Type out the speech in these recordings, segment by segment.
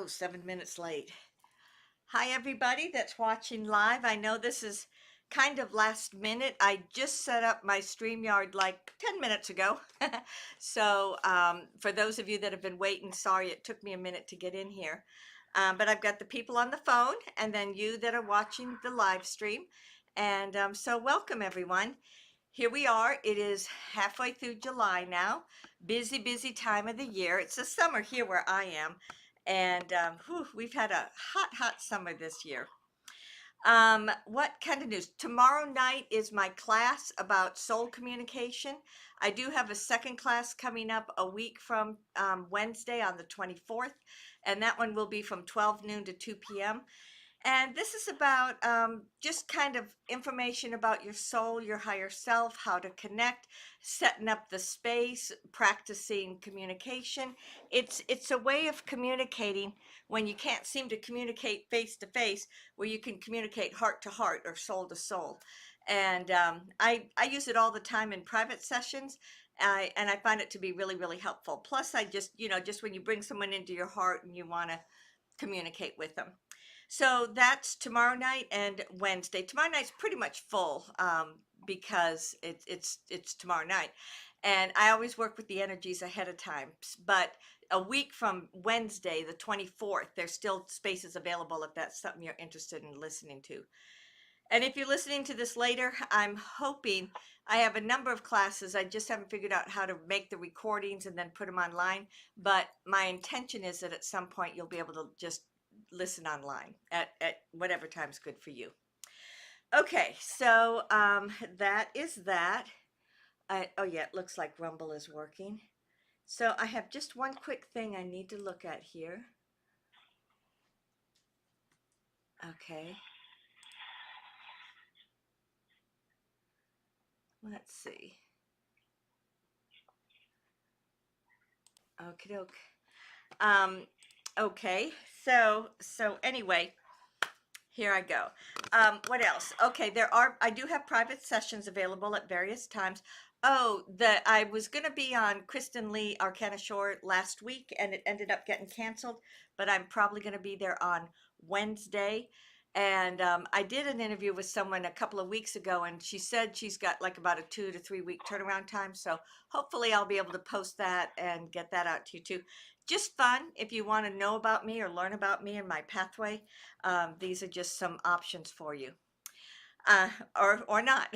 7 minutes late. Hi, everybody that's watching live. I know this is kind of last minute. I just set up my StreamYard like 10 minutes ago. For those of you that have been waiting, sorry it took me a minute to get in here. But I've got the people on the phone and then you that are watching the live stream. So welcome, everyone. Here we are. It is halfway through July now. Busy, busy time of the year. It's the summer here where I am. We've had a hot, hot summer this year. What kind of news? Tomorrow night is my class about soul communication. I do have a second class coming up a week from Wednesday on the 24th, and that one will be from 12 noon to 2 p.m. And this is about just kind of information about your soul, your higher self, how to connect, setting up the space, practicing communication. It's a way of communicating when you can't seem to communicate face to face, where you can communicate heart to heart or soul to soul. I use it all the time in private sessions. And I find it to be really, really helpful. Plus, I just, just when you bring someone into your heart and you want to communicate with them. So that's tomorrow night and Wednesday. Tomorrow night's pretty much full because it's tomorrow night, and I always work with the energies ahead of time. But a week from Wednesday, the 24th, there's still spaces available if that's something you're interested in listening to. And if you're listening to this later, I'm hoping I have a number of classes. I just haven't figured out how to make the recordings and then put them online. But my intention is that at some point you'll be able to just listen online at whatever time's good for you. Okay, so that is that. Oh yeah, it looks like Rumble is working. So I have just one quick thing I need to look at here. Okay. Let's see. Okie doke. Okay, so anyway, here I go. What else? Okay, I do have private sessions available at various times. Oh, I was going to be on Kristen Lee Arcana Shore last week and it ended up getting canceled, but I'm probably going to be there on Wednesday. And I did an interview with someone a couple of weeks ago, and she said she's got like about a 2 to 3 week turnaround time. So hopefully I'll be able to post that and get that out to you too. Just fun if you want to know about me or learn about me and my pathway. These are just some options for you, or not.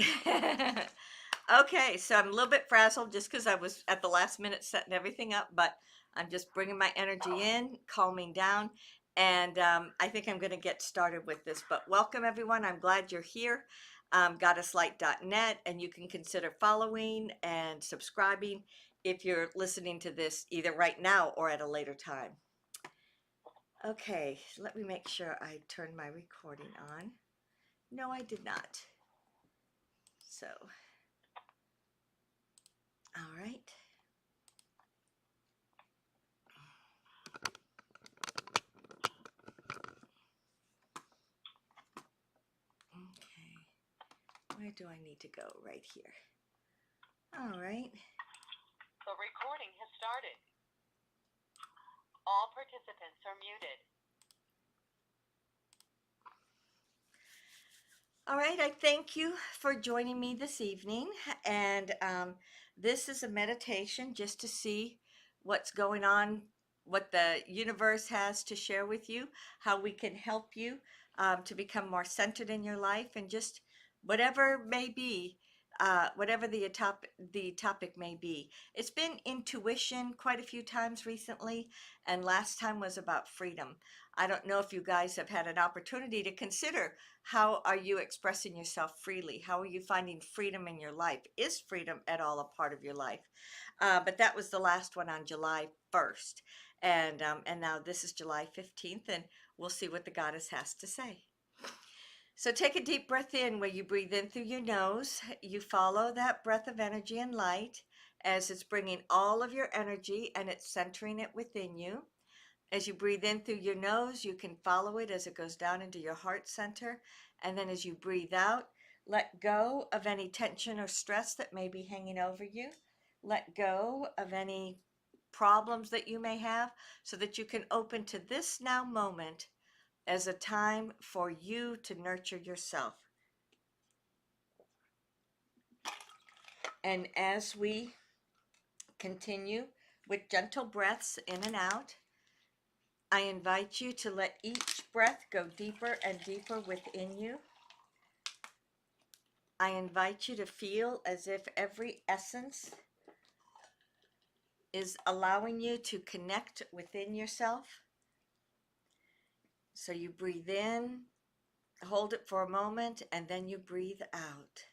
Okay, so I'm a little bit frazzled just because I was at the last minute setting everything up, but I'm just bringing my energy in, calming down, and I think I'm going to get started with this. But welcome, everyone. I'm glad you're here. Goddesslight.net, and you can consider following and subscribing if you're listening to this either right now or at a later time. Okay, let me make sure I turn my recording on. No, I did not. So, all right. Okay, where do I need to go? Right here. All right. The recording has started. All participants are muted. All right, I thank you for joining me this evening. And this is a meditation just to see what's going on, what the universe has to share with you, how we can help you to become more centered in your life, and just whatever may be, whatever the topic may be. It's been intuition quite a few times recently, and last time was about freedom. I don't know if you guys have had an opportunity to consider, how are you expressing yourself freely? How are you finding freedom in your life? Is freedom at all a part of your life? But that was the last one on July 1st. And now this is July 15th, and we'll see what the goddess has to say. So take a deep breath in where you breathe in through your nose. You follow that breath of energy and light as it's bringing all of your energy and it's centering it within you. As you breathe in through your nose, you can follow it as it goes down into your heart center. And then as you breathe out, let go of any tension or stress that may be hanging over you. Let go of any problems that you may have, so that you can open to this now moment as a time for you to nurture yourself. And as we continue with gentle breaths in and out, I invite you to let each breath go deeper and deeper within you. I invite you to feel as if every essence is allowing you to connect within yourself. So you breathe in, hold it for a moment, and then you breathe out.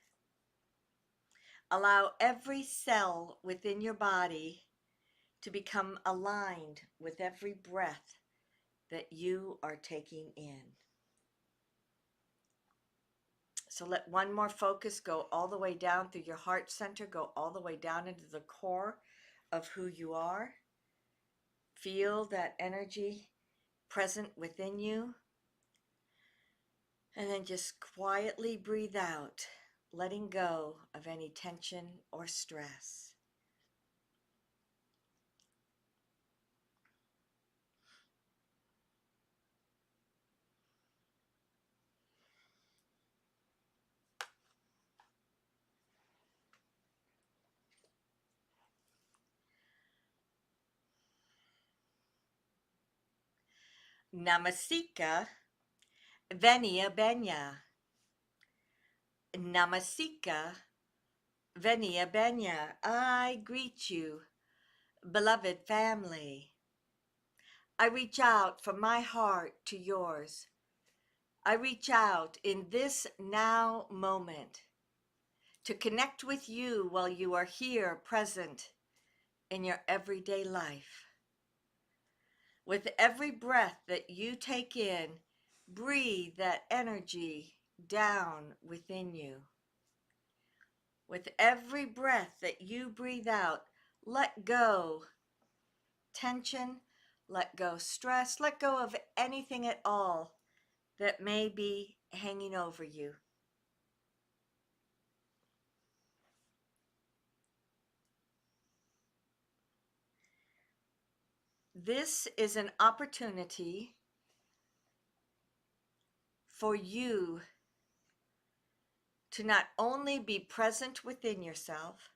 Allow every cell within your body to become aligned with every breath that you are taking in. So let one more focus go all the way down through your heart center, go all the way down into the core of who you are. Feel that energy present within you. And then just quietly breathe out, letting go of any tension or stress. Namasika Venia Benya. Namasika Venia Benya. I greet you, beloved family. I reach out from my heart to yours. I reach out in this now moment to connect with you while you are here present in your everyday life. With every breath that you take in, breathe that energy down within you. With every breath that you breathe out, let go tension, let go stress, let go of anything at all that may be hanging over you. This is an opportunity for you to not only be present within yourself,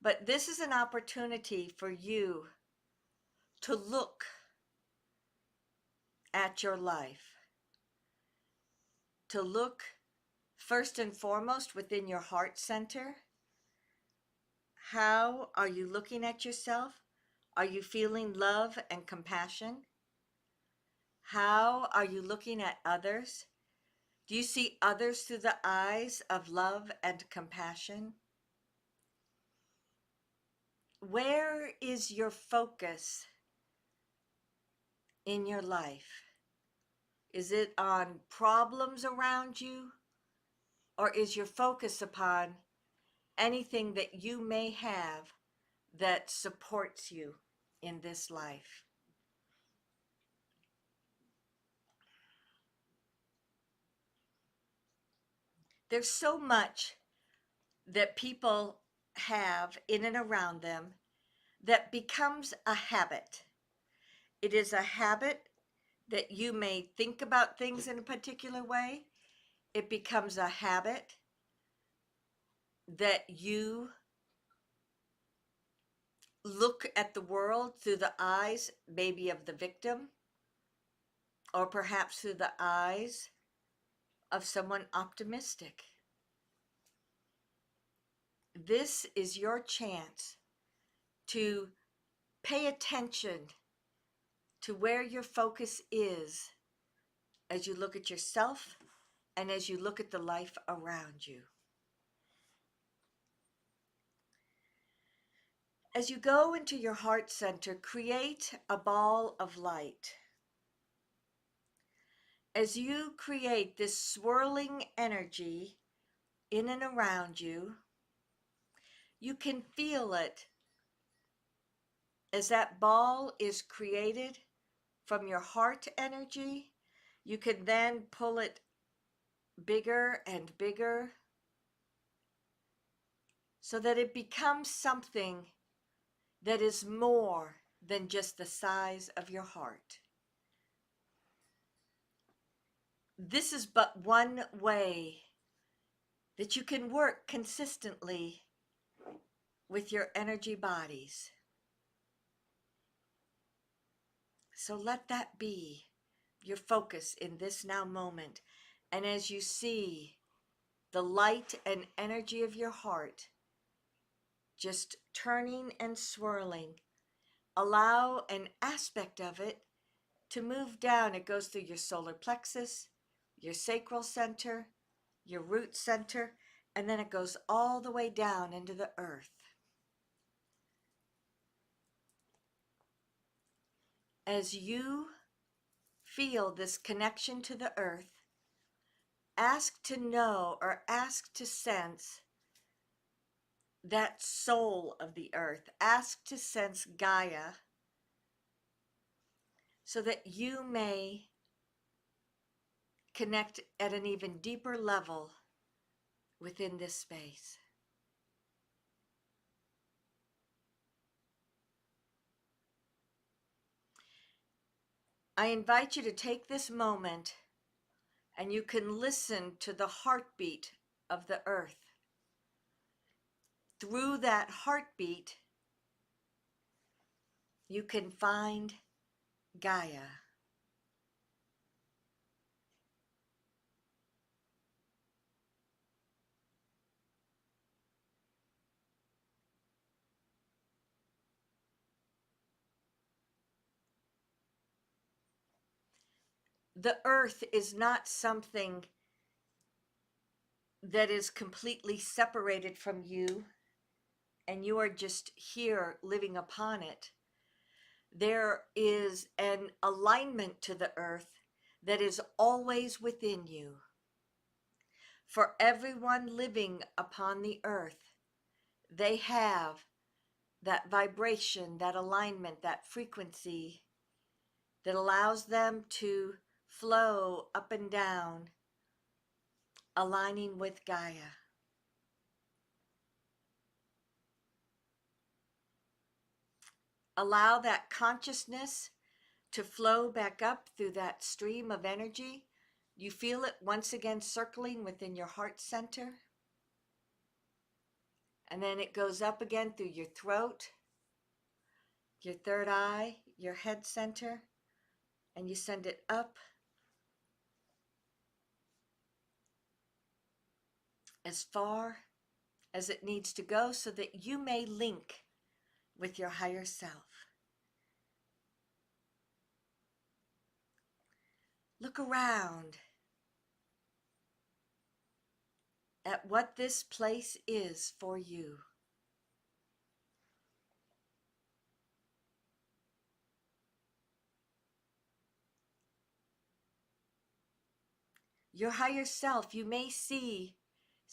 but this is an opportunity for you to look at your life, to look first and foremost within your heart center. How are you looking at yourself? Are you feeling love and compassion? How are you looking at others? Do you see others through the eyes of love and compassion? Where is your focus in your life? Is it on problems around you? Or is your focus upon anything that you may have that supports you in this life? There's so much that people have in and around them that becomes a habit. It is a habit that you may think about things in a particular way. It becomes a habit that you look at the world through the eyes maybe of the victim, or perhaps through the eyes of someone optimistic. This is your chance to pay attention to where your focus is as you look at yourself and as you look at the life around you. As you go into your heart center, create a ball of light. As you create this swirling energy in and around you, you can feel it as that ball is created from your heart energy. You can then pull it bigger and bigger so that it becomes something that is more than just the size of your heart. This is but one way that you can work consistently with your energy bodies. So let that be your focus in this now moment. And as you see the light and energy of your heart just turning and swirling, allow an aspect of it to move down. It goes through your solar plexus, your sacral center, your root center, and then it goes all the way down into the earth. As you feel this connection to the earth, ask to know or ask to sense that soul of the earth. Ask to sense Gaia so that you may connect at an even deeper level within this space. I invite you to take this moment and you can listen to the heartbeat of the earth. Through that heartbeat, you can find Gaia. The earth is not something that is completely separated from you and you are just here living upon it. There is an alignment to the earth that is always within you. For everyone living upon the earth, they have that vibration, that alignment, that frequency that allows them to flow up and down, aligning with Gaia. Allow that consciousness to flow back up through that stream of energy. You feel it once again circling within your heart center. And then it goes up again through your throat, your third eye, your head center, and you send it up as far as it needs to go so that you may link with your higher self. Look around at what this place is for you. Your higher self, you may see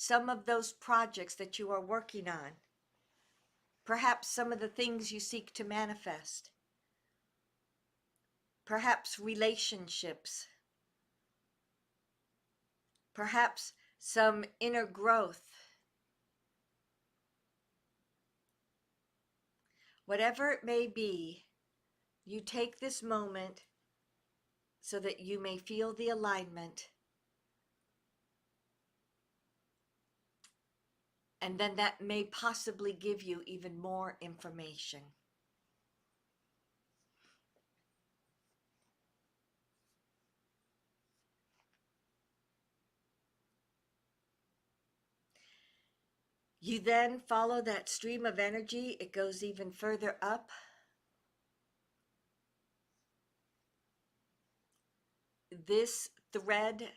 some of those projects that you are working on. Perhaps some of the things you seek to manifest. Perhaps relationships. Perhaps some inner growth. Whatever it may be, you take this moment so that you may feel the alignment. And then that may possibly give you even more information. You then follow that stream of energy. It goes even further up. This thread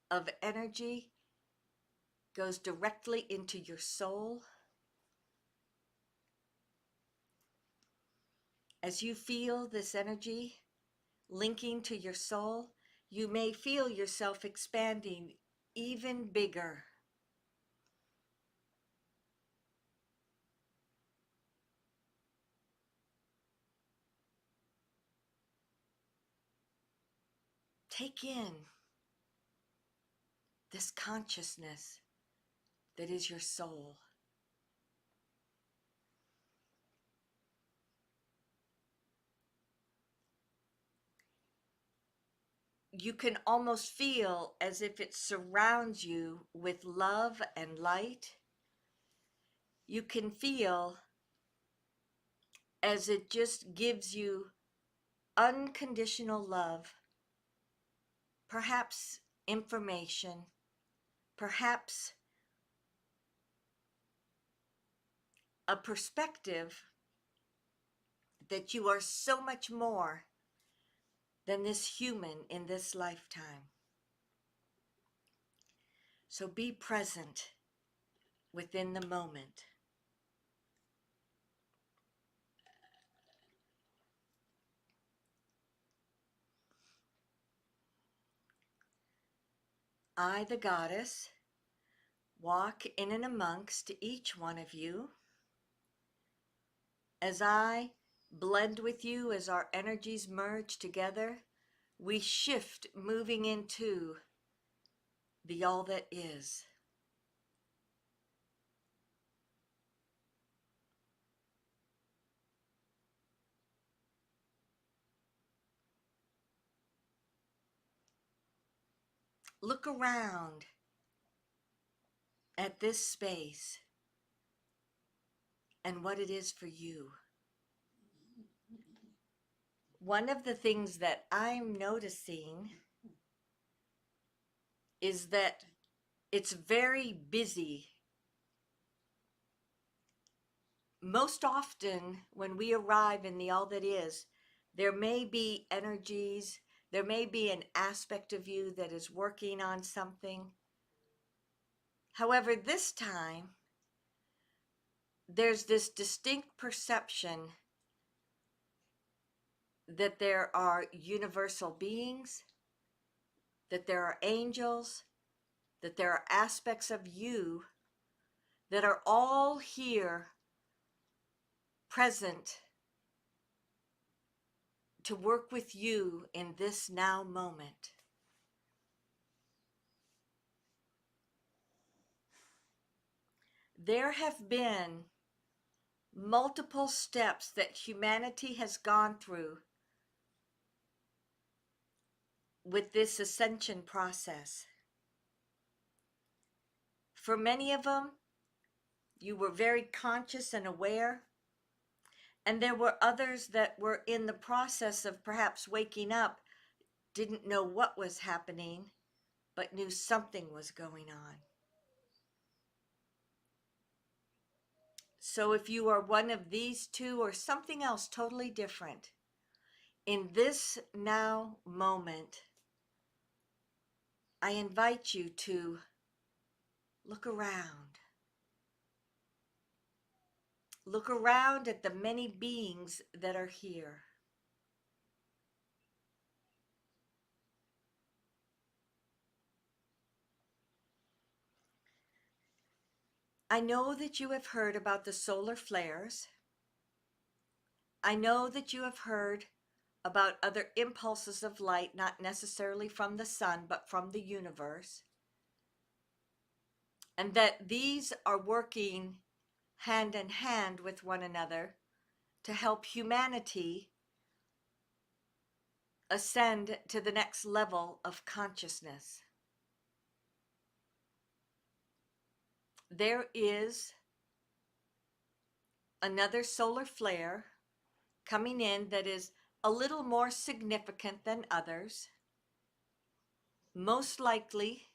of energy goes directly into your soul. As you feel this energy linking to your soul, you may feel yourself expanding even bigger. Take in this consciousness that is your soul. you can almost feel as if it surrounds you with love and light. You can feel as it just gives you unconditional love, perhaps information, perhaps a perspective that you are so much more than this human in this lifetime. So be present within the moment. I, the goddess, walk in and amongst each one of you. As I blend with you, as our energies merge together, we shift, moving into the all that is. Look around at this space and what it is for you. One of the things that I'm noticing is that it's very busy. Most often, when we arrive in the all that is, there may be energies, there may be an aspect of you that is working on something. However, this time, there's this distinct perception that there are universal beings, that there are angels, that there are aspects of you that are all here present to work with you in this now moment. There have been multiple steps that humanity has gone through with this ascension process. For many of them, you were very conscious and aware, and there were others that were in the process of perhaps waking up, didn't know what was happening, but knew something was going on. So if you are one of these two or something else totally different, in this now moment, I invite you to look around. Look around at the many beings that are here. I know that you have heard about the solar flares. I know that you have heard about other impulses of light, not necessarily from the sun, but from the universe. And that these are working hand in hand with one another to help humanity ascend to the next level of consciousness. There is another solar flare coming in that is a little more significant than others. Most likely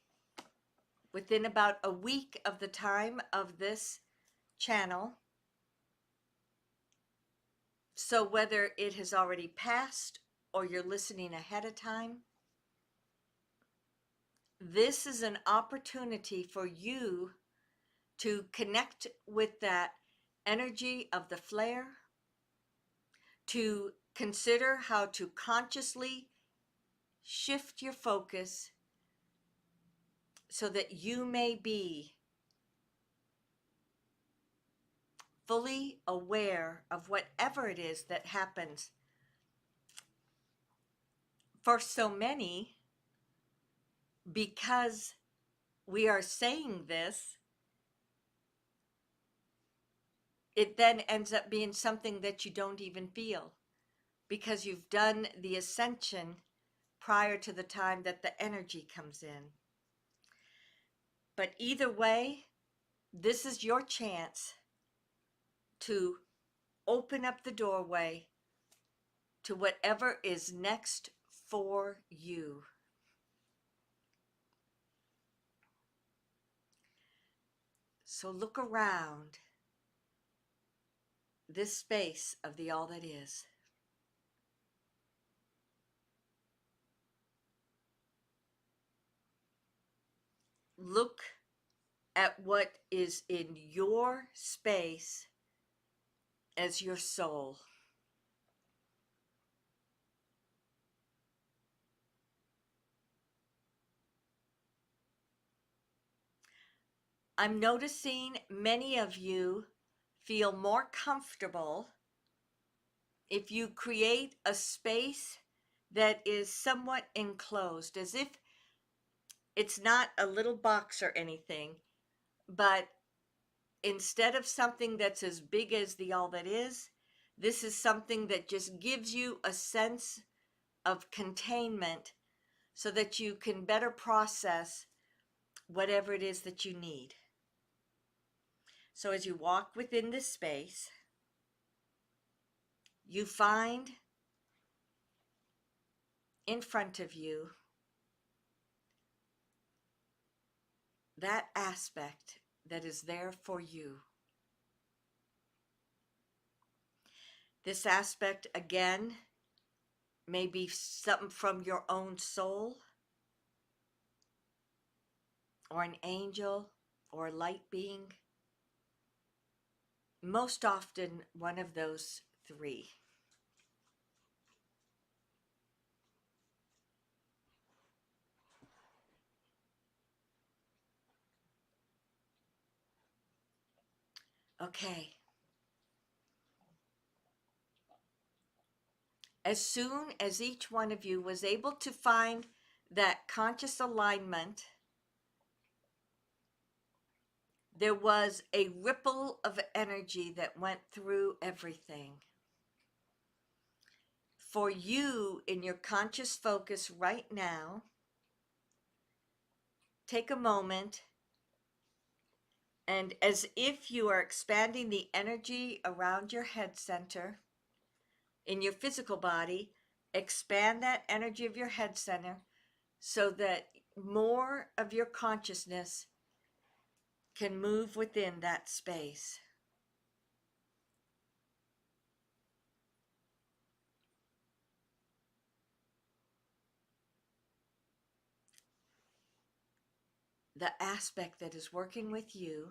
within about a week of the time of this channel. So whether it has already passed or you're listening ahead of time, this is an opportunity for you to connect with that energy of the flare, to consider how to consciously shift your focus so that you may be fully aware of whatever it is that happens. For so many, because we are saying this, it then ends up being something that you don't even feel because you've done the ascension prior to the time that the energy comes in. But either way, this is your chance to open up the doorway to whatever is next for you. So look around this space of the all that is. Look at what is in your space as your soul. I'm noticing many of you feel more comfortable if you create a space that is somewhat enclosed, as if it's not a little box or anything, but instead of something that's as big as the all that is, this is something that just gives you a sense of containment so that you can better process whatever it is that you need. So as you walk within this space, you find in front of you that aspect that is there for you. This aspect, again, may be something from your own soul, or an angel, or a light being. Most often, one of those three. Okay. As soon as each one of you was able to find that conscious alignment, there was a ripple of energy that went through everything. For you, in your conscious focus right now, take a moment and, as if you are expanding the energy around your head center in your physical body, expand that energy of your head center so that more of your consciousness can move within that space. The aspect that is working with you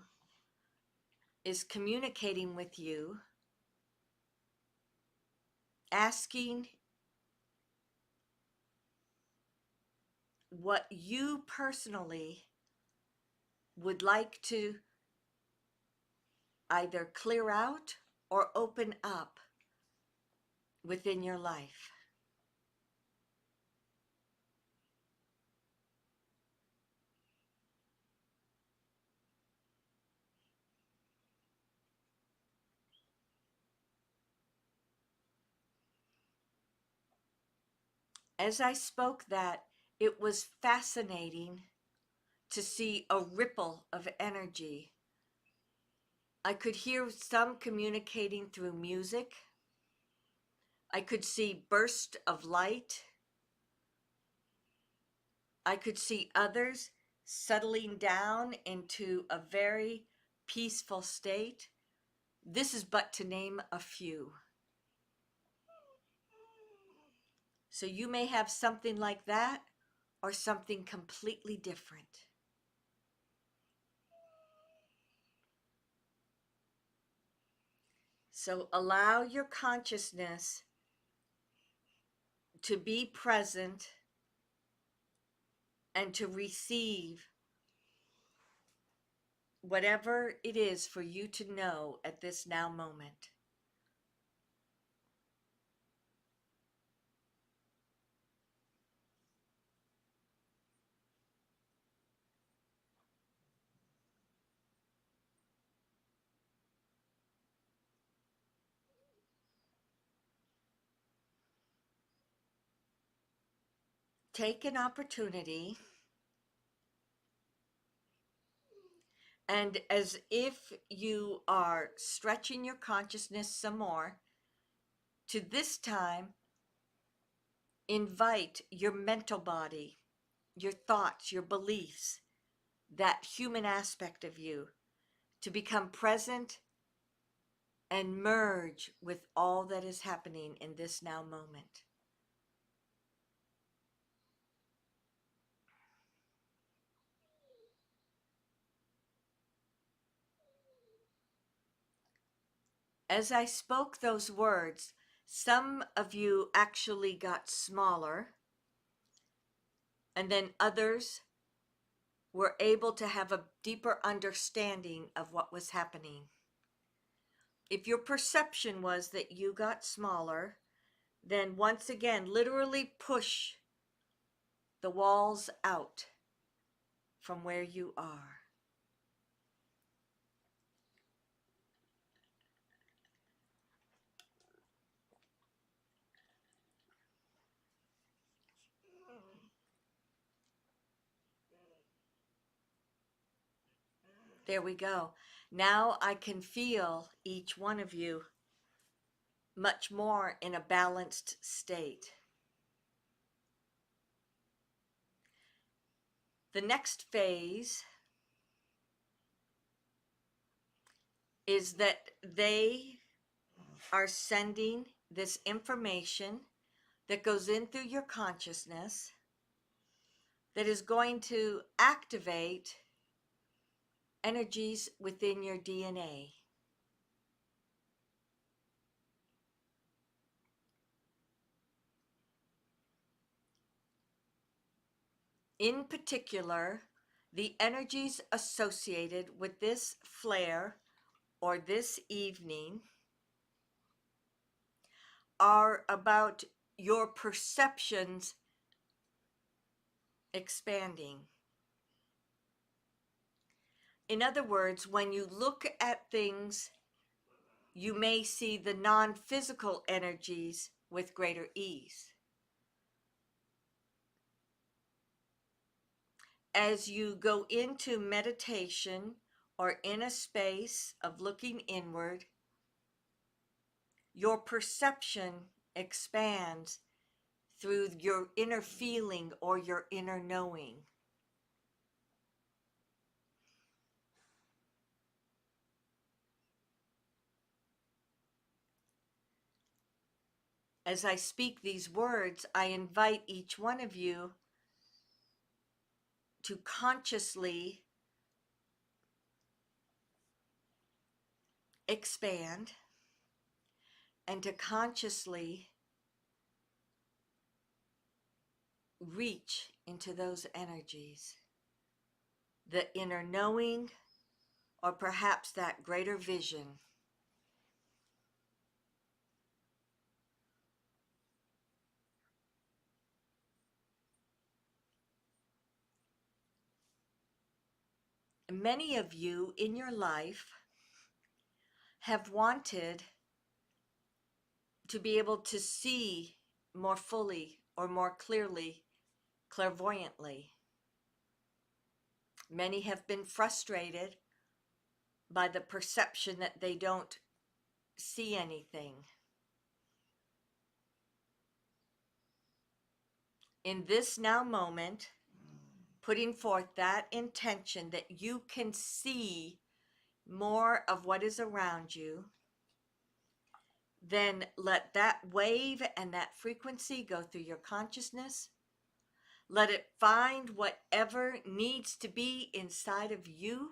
is communicating with you, asking what you personally would like to either clear out or open up within your life. As I spoke that, it was fascinating to see a ripple of energy. I could hear some communicating through music. I could see bursts of light. I could see others settling down into a very peaceful state. This is but to name a few. So you may have something like that or something completely different. So allow your consciousness to be present and to receive whatever it is for you to know at this now moment. take an opportunity and, as if you are stretching your consciousness some more, to this time invite your mental body, your thoughts, your beliefs, that human aspect of you to become present and merge with all that is happening in this now moment. As I spoke those words, some of you actually got smaller, and then others were able to have a deeper understanding of what was happening. If your perception was that you got smaller, then once again, literally push the walls out from where you are. There we go. Now I can feel each one of you much more in a balanced state. The next phase is that they are sending this information that goes in through your consciousness that is going to activate energies within your DNA. In particular, the energies associated with this flare or this evening are about your perceptions expanding. In other words, when you look at things, you may see the non-physical energies with greater ease. As you go into meditation or in a space of looking inward, your perception expands through your inner feeling or your inner knowing. As I speak these words, I invite each one of you to consciously expand and to consciously reach into those energies, the inner knowing, or perhaps that greater vision. Many of you in your life have wanted to be able to see more fully or more clearly, clairvoyantly. Many have been frustrated by the perception that they don't see anything. In this now moment, putting forth that intention that you can see more of what is around you, then let that wave and that frequency go through your consciousness. Let it find whatever needs to be inside of you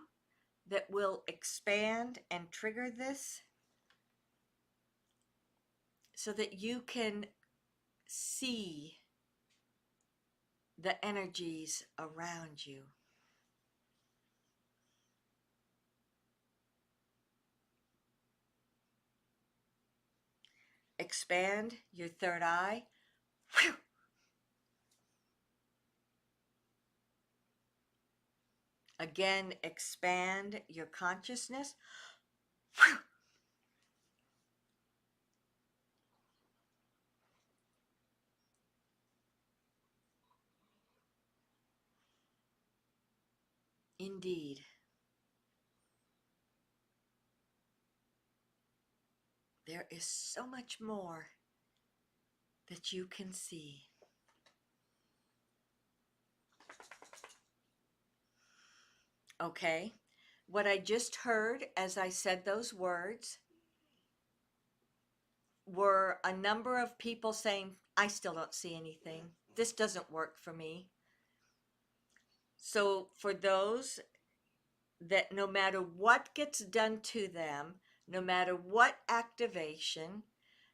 that will expand and trigger this so that you can see the energies around you. Expand your third eye. Whew. Again, expand your consciousness. Whew. Indeed, there is so much more that you can see. Okay? What I just heard as I said those words were a number of people saying, I still don't see anything. This doesn't work for me. So, for those that no matter what gets done to them, no matter what activation,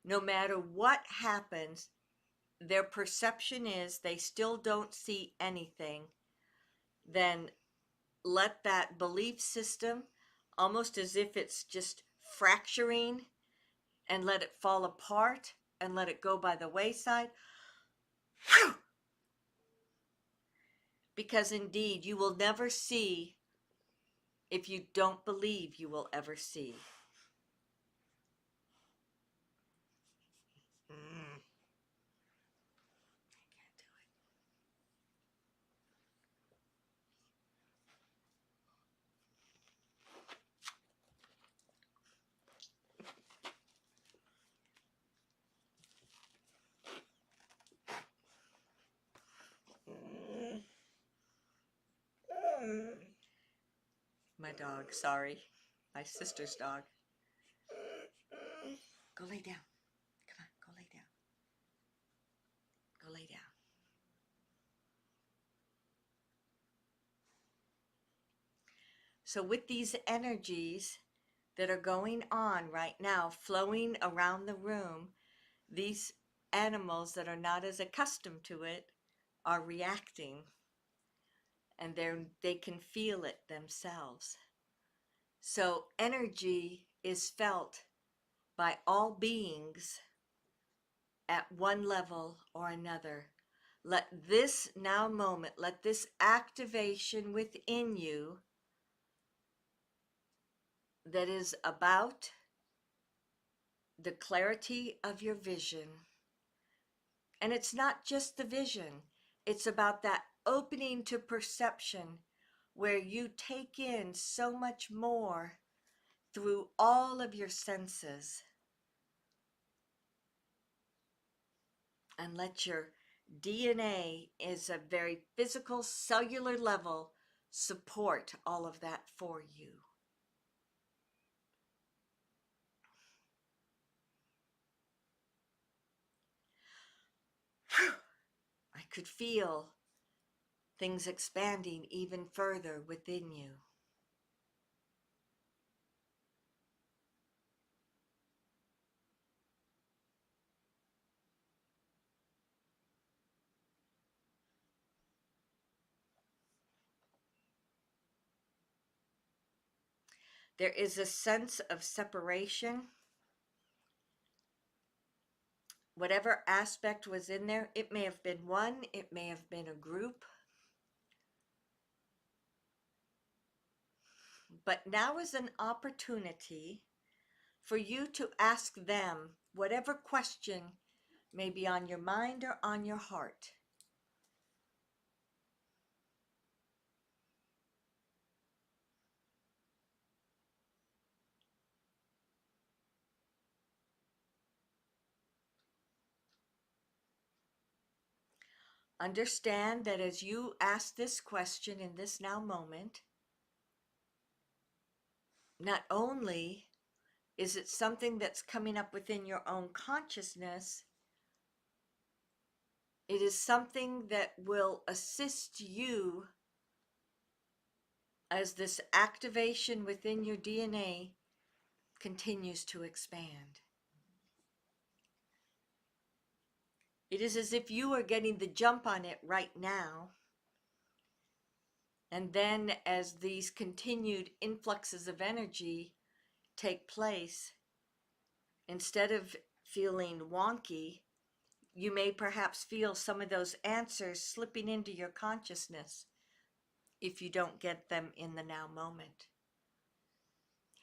no matter what happens, their perception is they still don't see anything, then let that belief system, almost as if it's just fracturing, and let it fall apart and let it go by the wayside. Because indeed, you will never see if you don't believe you will ever see. Mm. My dog, sorry. My sister's dog. Go lay down. Come on, go lay down. Go lay down. So, with these energies that are going on right now, flowing around the room, these animals that are not as accustomed to it are reacting, and they can feel it themselves. So energy is felt by all beings at one level or another. Let this now moment, let this activation within you that is about the clarity of your vision. And it's not just the vision, it's about that opening to perception where you take in so much more through all of your senses, and let your DNA is a very physical cellular level support all of that for you. I could feel things expanding even further within you. There is a sense of separation. Whatever aspect was in there, it may have been one, it may have been a group. But now is an opportunity for you to ask them whatever question may be on your mind or on your heart. Understand that as you ask this question in this now moment, not only is it something that's coming up within your own consciousness, it is something that will assist you as this activation within your DNA continues to expand. It is as if you are getting the jump on it right now. And then as these continued influxes of energy take place, instead of feeling wonky, you may perhaps feel some of those answers slipping into your consciousness if you don't get them in the now moment.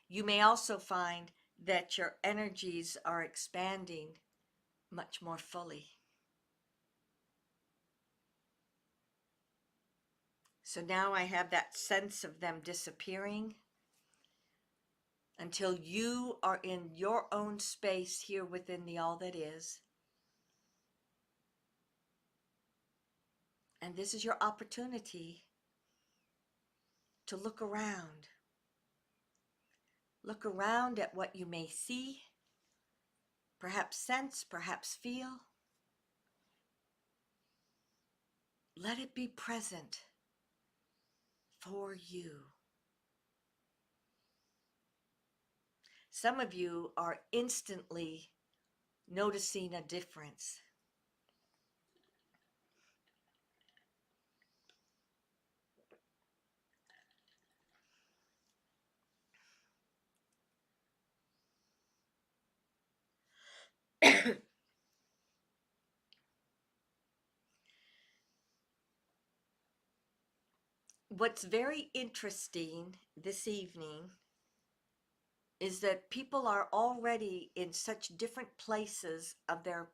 You may also find that your energies are expanding much more fully. So now I have that sense of them disappearing until you are in your own space here within the all that is. And this is your opportunity to look around. Look around at what you may see, perhaps sense, perhaps feel. Let it be present for you. Some of you are instantly noticing a difference. What's very interesting this evening is that people are already in such different places of their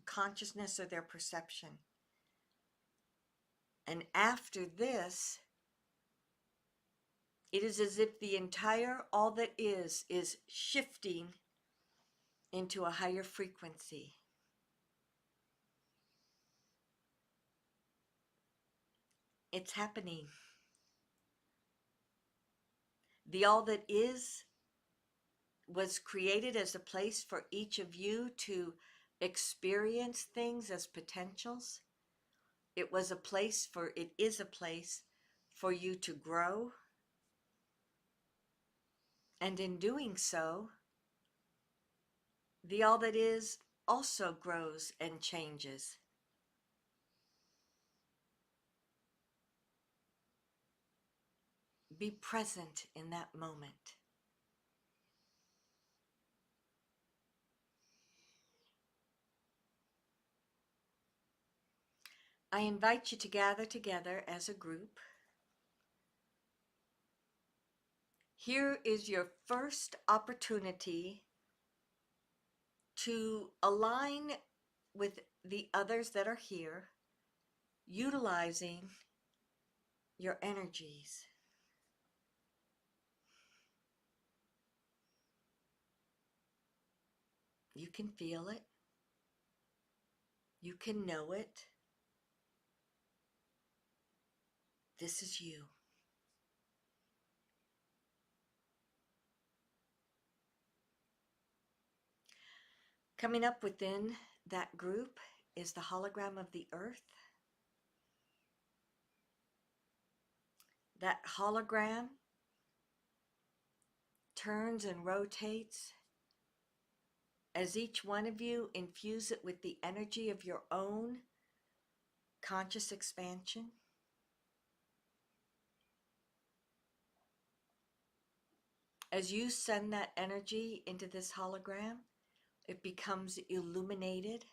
consciousness or their perception. And after this, it is as if the entire all that is shifting into a higher frequency. It's happening. The all that is was created as a place for each of you to experience things as potentials. It was a place for, it is a place for you to grow. And in doing so, the all that is also grows and changes. Be present in that moment. I invite you to gather together as a group. Here is your first opportunity to align with the others that are here, utilizing your energies. You can feel it. You can know it. This is you. Coming up within that group is the hologram of the earth. That hologram turns and rotates as each one of you infuse it with the energy of your own conscious expansion. As you send that energy into this hologram, it becomes illuminated.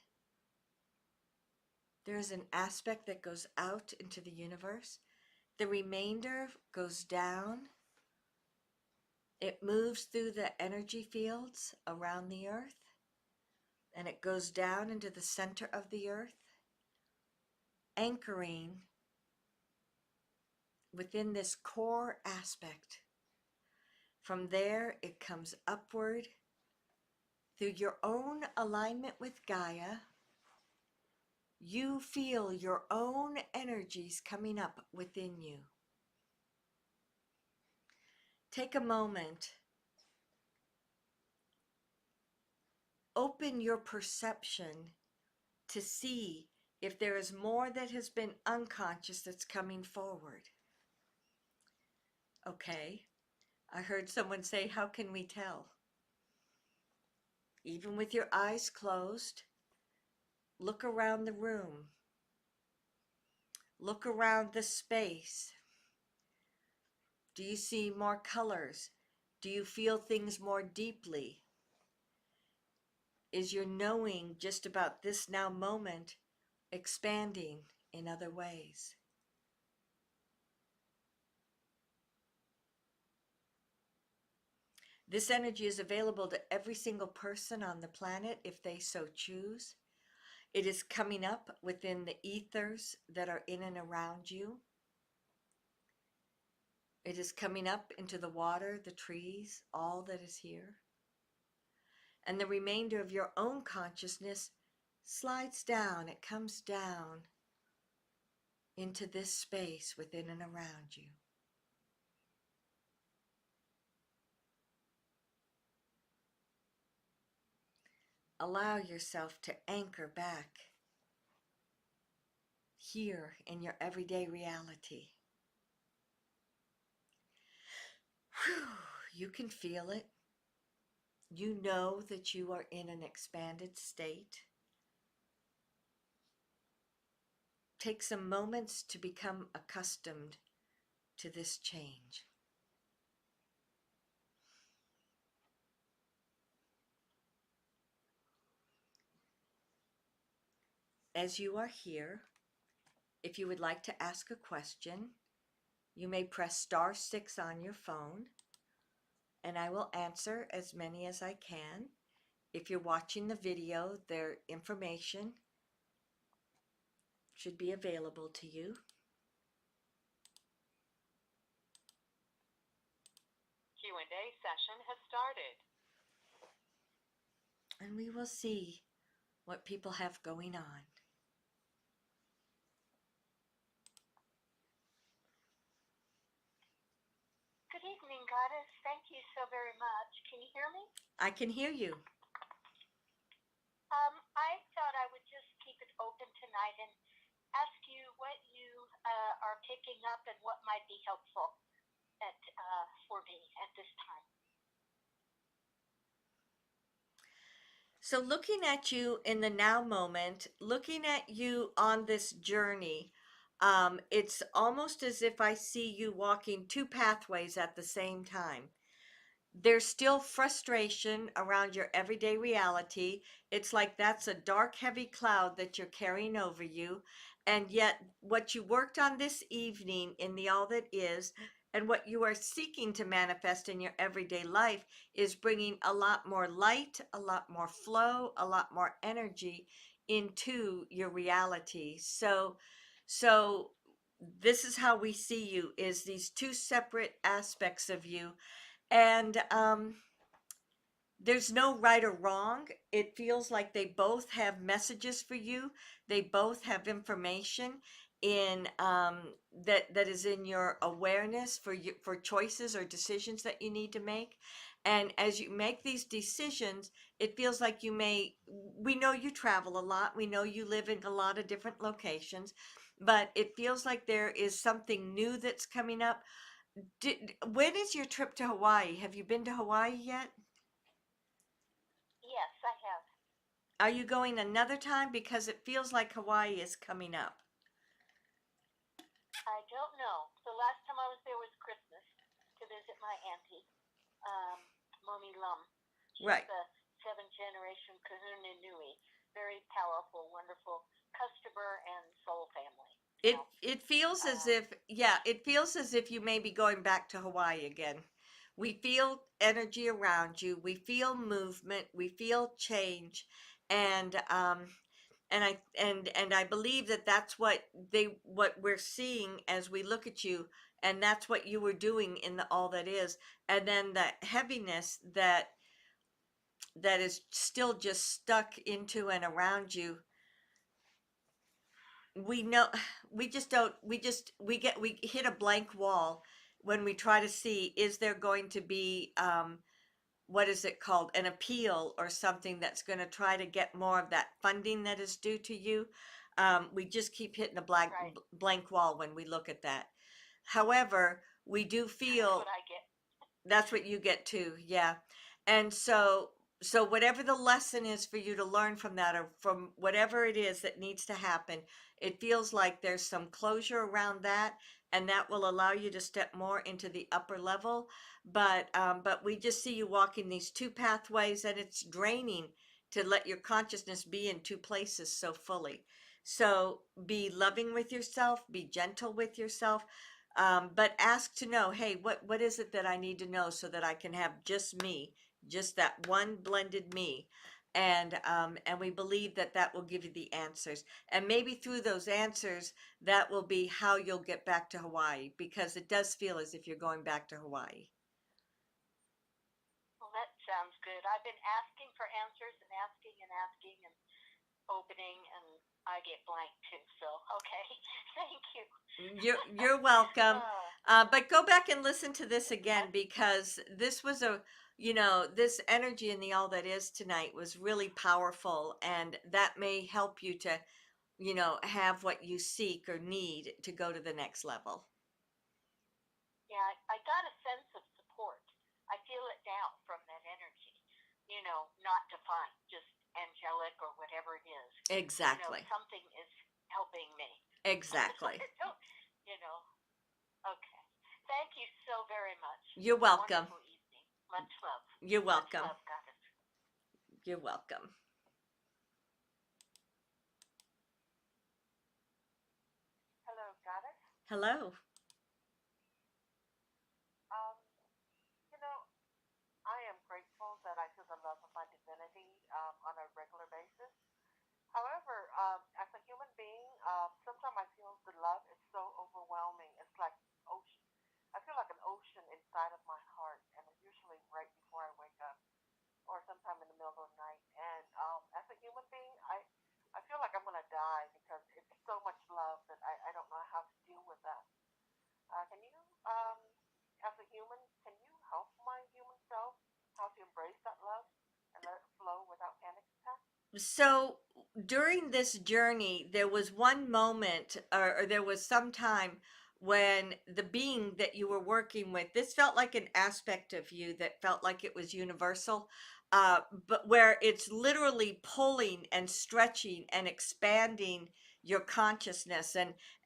There's an aspect that goes out into the universe. The remainder goes down. It moves through the energy fields around the earth, and it goes down into the center of the earth, anchoring within this core aspect. From there, it comes upward through your own alignment with Gaia. You feel your own energies coming up within you. Take a moment. Open your perception to see if there is more that has been unconscious that's coming forward. Okay, I heard someone say, how can we tell? Even with your eyes closed, look around the room. Look around the space. Do you see more colors? Do you feel things more deeply? Is your knowing just about this now moment expanding in other ways? This energy is available to every single person on the planet if they so choose. It is coming up within the ethers that are in and around you. It is coming up into the water, the trees, all that is here. And the remainder of your own consciousness slides down, it comes down into this space within and around you. Allow yourself to anchor back here in your everyday reality. Whew, you can feel it. You know that you are in an expanded state. Take some moments to become accustomed to this change. As you are here, if you would like to ask a question, you may press *6 on your phone, and I will answer as many as I can. If you're watching the video, their information should be available to you. Q&A session has started. And we will see what people have going on. Good evening, Goddess. Thank you so very much. Can you hear me? I can hear you. I thought I would just keep it open tonight and ask you what you are picking up and what might be helpful for me at this time. So looking at you in the now moment, looking at you on this journey, it's almost as if I see you walking two pathways at the same time. There's still frustration around your everyday reality. It's like that's a dark, heavy cloud that you're carrying over you. And yet, what you worked on this evening in the All That Is, and what you are seeking to manifest in your everyday life, is bringing a lot more light, a lot more flow, a lot more energy into your reality. So this is how we see you, is these two separate aspects of you. And there's no right or wrong. It feels like they both have messages for you. They both have information in that is in your awareness for you, for choices or decisions that you need to make. And as you make these decisions, it feels like we know you travel a lot. We know you live in a lot of different locations, but it feels like there is something new that's coming up. When is your trip to Hawaii? Have you been to Hawaii yet? Yes, I have. Are you going another time? Because it feels like Hawaii is coming up. I don't know. The last time I was there was Christmas to visit my auntie, Momi Lum. She's Right. the seventh generation Kahuna Nui. Very powerful, wonderful customer and soul family. It feels as if, yeah, it feels as if you may be going back to Hawaii again. We feel energy around you. We feel movement. We feel change, and and I believe that that's what we're seeing as we look at you, and that's what you were doing in the All That Is. And then the heaviness that is still just stuck into and around you, we know, we just don't, we hit a blank wall when we try to see, is there going to be what is it called, an appeal or something that's going to try to get more of that funding that is due to you. We just keep hitting a blank wall when we look at that. However, we do feel That's what I get. that's what you get too, yeah. And so whatever the lesson is for you to learn from that, or from whatever it is that needs to happen, it feels like there's some closure around that, and that will allow you to step more into the upper level. But we just see you walking these two pathways, and it's draining to let your consciousness be in two places so fully. So be loving with yourself, be gentle with yourself, but ask to know, hey, what is it that I need to know so that I can have just me, just that one blended me. and we believe that that will give you the answers, and maybe through those answers that will be how you'll get back to Hawaii, because it does feel as if you're going back to Hawaii. Well, that sounds good. I've been asking for answers and asking and opening, and I get blank too. So, okay. Thank you. You're welcome. uh, But go back and listen to this again, that, because this was a, this energy in the All That Is tonight was really powerful, and that may help you to, have what you seek or need to go to the next level. yeah, I got a sense of support. I feel it now from that energy. Not defined, just angelic or whatever it is. Exactly. Something is helping me. Exactly. you know, okay. Thank you so very much. You're A welcome. wonderful evening. Much love. You're Much welcome. love, Goddess. You're welcome. Hello, Goddess. Hello. Um, you know, I am grateful that I feel the love of my divinity on a regular basis. However, as a human being, sometimes I feel the love is so overwhelming. It's like ocean. I feel like an ocean inside of my heart, and it's usually right before I wake up, or sometime in the middle of the night. And as a human being, I feel like I'm gonna die because it's so much love that I don't know how to deal with that. Can you, um, as a human, can you help my human self how to embrace that love and let it flow without panic attack? So during this journey, there was one moment, or there was some time when the being that you were working with, this felt like an aspect of you that felt like it was universal, but where it's literally pulling and stretching and expanding your consciousness,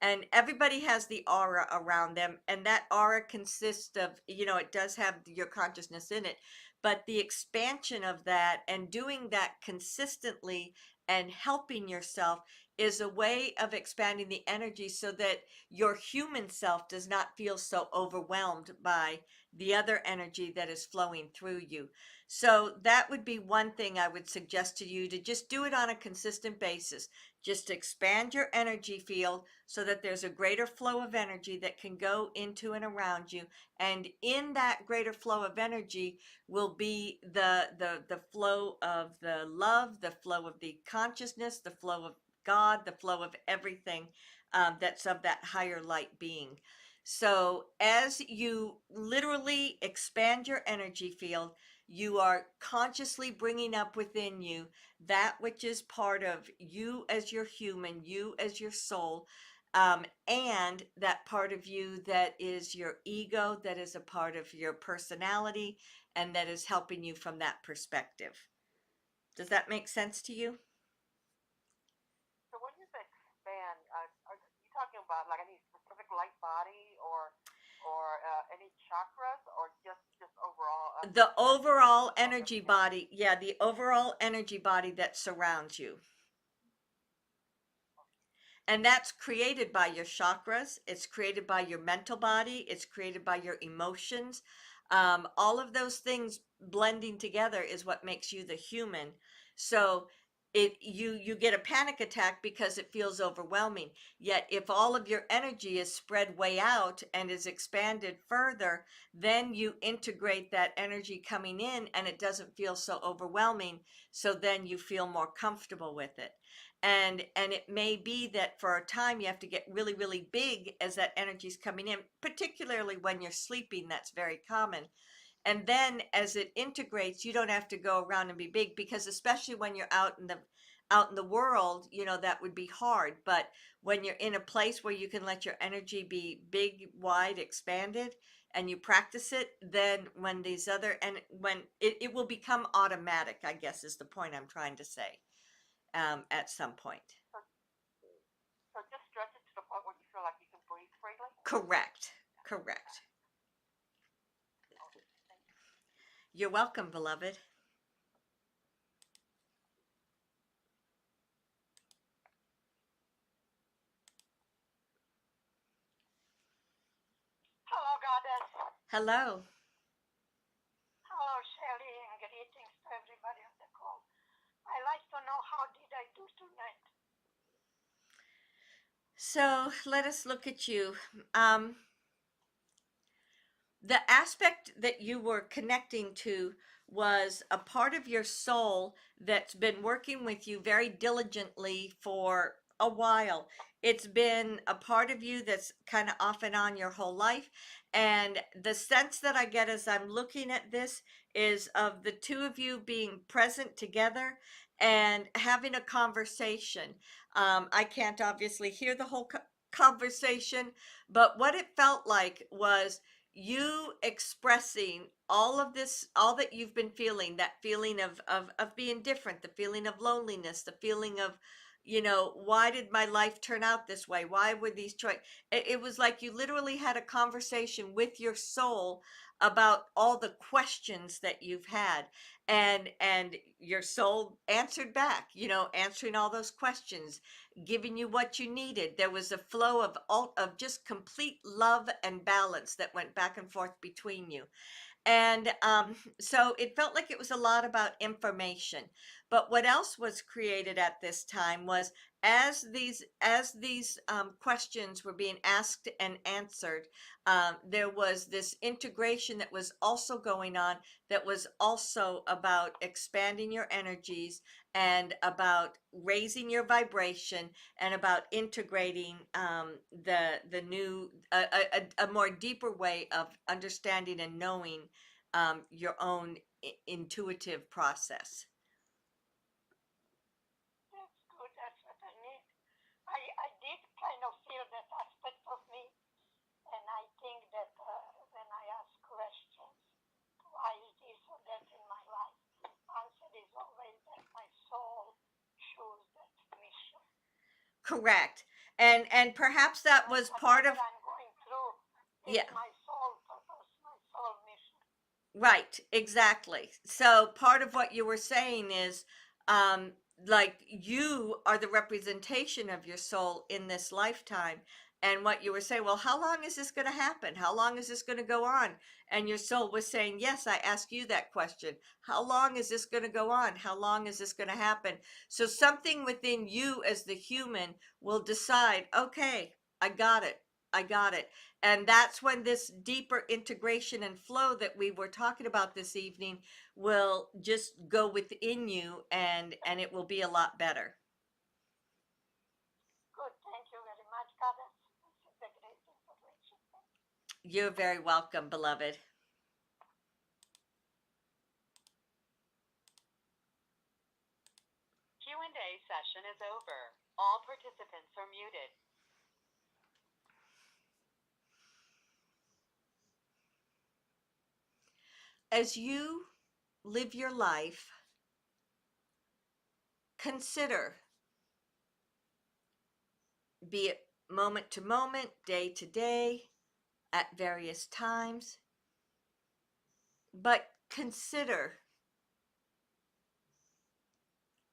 and everybody has the aura around them, and that aura consists of, it does have your consciousness in it, but the expansion of that and doing that consistently and helping yourself is a way of expanding the energy so that your human self does not feel so overwhelmed by the other energy that is flowing through you. So that would be one thing I would suggest to you, to just do it on a consistent basis. Just expand your energy field so that there's a greater flow of energy that can go into and around you. And in that greater flow of energy, will be the flow of the love, the flow of the consciousness, the flow of God, the flow of everything, that's of that higher light being. So as you literally expand your energy field, you are consciously bringing up within you that which is part of you as your human, you as your soul, and that part of you that is your ego, that is a part of your personality, and that is helping you from that perspective. Does that make sense to you? So when you say expand, are you talking about like any specific light body or any chakras or just overall The expanding overall of energy everything? body, yeah, the overall energy body that surrounds you. And that's created by your chakras, it's created by your mental body, it's created by your emotions. All of those things blending together is what makes you the human. So you get a panic attack because it feels overwhelming. Yet if all of your energy is spread way out and is expanded further, then you integrate that energy coming in and it doesn't feel so overwhelming. So then you feel more comfortable with it. And it may be that for a time you have to get really really big as that energy is coming in, particularly when you're sleeping. That's very common. And then as it integrates, you don't have to go around and be big, because especially when you're out in the world, that would be hard. But when you're in a place where you can let your energy be big, wide, expanded, and you practice it, then when these other, and when it will become automatic, I guess is the point I'm trying to say, at some point. So, so just stretch it to the point where you feel like you can breathe freely. Correct. Correct. Okay, thank you. You're welcome, beloved. Hello, Goddess. Hello. Hello, Shelly, and good evening to everybody on the call. I like to know how did I do tonight. So let us look at you. Um, the aspect that you were connecting to was a part of your soul that's been working with you very diligently for a while. It's been a part of you that's kind of off and on your whole life. And the sense that I get as I'm looking at this is of the two of you being present together and having a conversation. I can't obviously hear the whole conversation, but what it felt like was you expressing all of this, all that you've been feeling, that feeling of being different, the feeling of loneliness, the feeling of, why did my life turn out this way, why were these choices. It was like you literally had a conversation with your soul about all the questions that you've had, and your soul answered back, answering all those questions, giving you what you needed. There was a flow of just complete love and balance that went back and forth between you. And so it felt like it was a lot about information. But what else was created at this time was, as these questions were being asked and answered, there was this integration that was also going on, that was also about expanding your energies and about raising your vibration and about integrating the new a more deeper way of understanding and knowing your own intuitive process. That's good. That's what I need. I did kind of feel that aspect of me, and I think that when I ask questions, why is this or that in my life, answer is always that my soul chose that mission. Correct. And perhaps that That was part whatever of, I'm going through is yeah. my soul purpose, my soul mission. Right, exactly. So part of what you were saying is, um, like, you are the representation of your soul in this lifetime. And what you were saying, well, how long is this going to happen? How long is this going to go on? And your soul was saying, yes, I ask you that question. How long is this going to go on? How long is this going to happen? So something within you as the human will decide, okay, I got it. I got it. And that's when this deeper integration and flow that we were talking about this evening will just go within you, and it will be a lot better. Good, thank you very much, Goddess. This is a great information. You're very welcome, beloved. Q&A session is over. All participants are muted. As you live your life, consider, be it moment to moment, day to day, at various times, but consider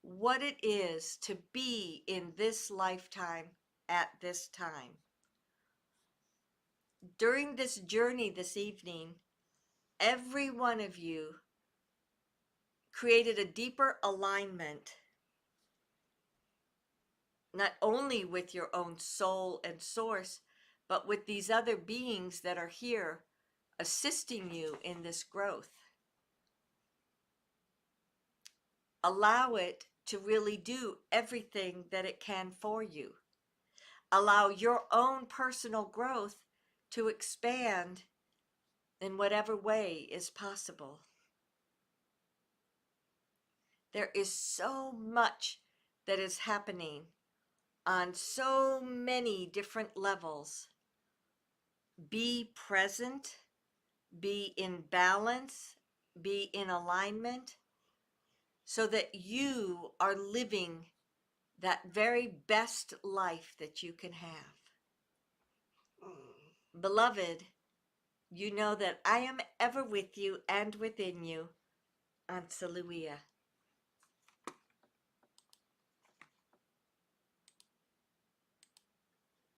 what it is to be in this lifetime at this time. During this journey this evening, every one of you created a deeper alignment, not only with your own soul and source, but with these other beings that are here assisting you in this growth. Allow it to really do everything that it can for you. Allow your own personal growth to expand in whatever way is possible. There is so much that is happening on so many different levels. Be present, be in balance, be in alignment, so that you are living that very best life that you can have. Beloved, you know that I am ever with you and within you. Ansaluia.